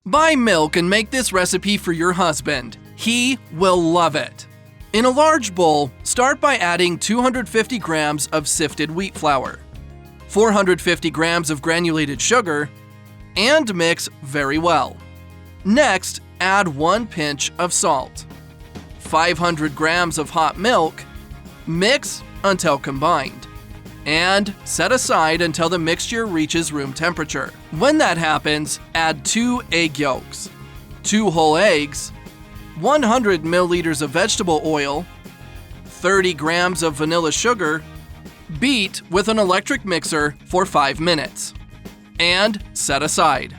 Buy milk and make this recipe for your husband. He will love it. In a large bowl, start by adding 250 grams of sifted wheat flour, 450 grams of granulated sugar, and mix very well. Next, add 1 pinch of salt, 500 grams of hot milk, mix until combined, and set aside until the mixture reaches room temperature. When that happens, add 2 egg yolks, 2 whole eggs, 100 milliliters of vegetable oil, 30 grams of vanilla sugar, beat with an electric mixer for 5 minutes, and set aside.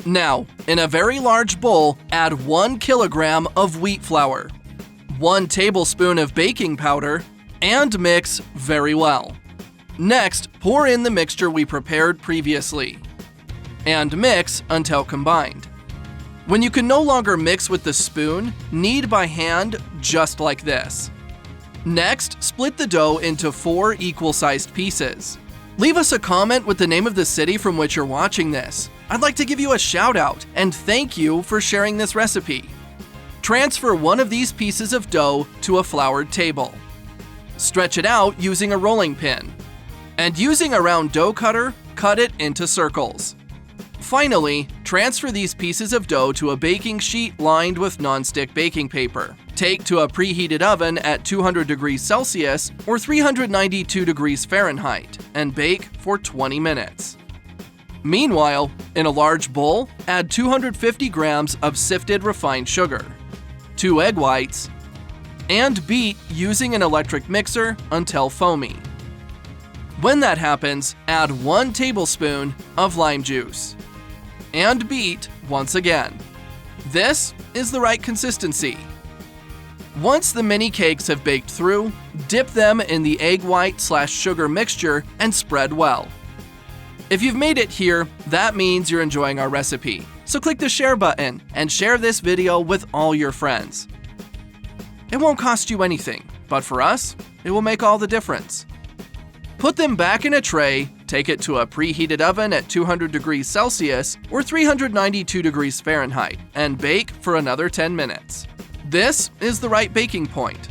Now, in a very large bowl, add 1 kilogram of wheat flour, 1 tablespoon of baking powder, and mix very well. Next, pour in the mixture we prepared previously, and mix until combined. When you can no longer mix with the spoon, knead by hand just like this. Next, split the dough into 4 equal-sized pieces. Leave us a comment with the name of the city from which you're watching this. I'd like to give you a shout out and thank you for sharing this recipe. Transfer one of these pieces of dough to a floured table. Stretch it out using a rolling pin. And using a round dough cutter, cut it into circles. Finally, transfer these pieces of dough to a baking sheet lined with nonstick baking paper. Take to a preheated oven at 200 degrees Celsius or 392 degrees Fahrenheit and bake for 20 minutes. Meanwhile, in a large bowl, add 250 grams of sifted refined sugar, 2 egg whites, and beat using an electric mixer until foamy. When that happens, add 1 tablespoon of lime juice and beat once again. This is the right consistency. Once the mini cakes have baked through, dip them in the egg white/sugar mixture and spread well. If you've made it here, that means you're enjoying our recipe. So click the share button and share this video with all your friends. It won't cost you anything, but for us, it will make all the difference. Put them back in a tray, take it to a preheated oven at 200 degrees Celsius or 392 degrees Fahrenheit, and bake for another 10 minutes. This is the right baking point.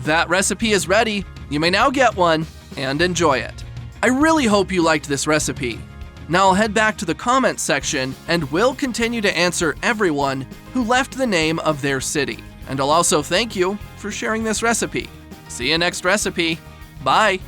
That recipe is ready. You may now get one and enjoy it. I really hope you liked this recipe. Now I'll head back to the comments section and we'll continue to answer everyone who left the name of their city. And I'll also thank you for sharing this recipe. See you next recipe. Bye.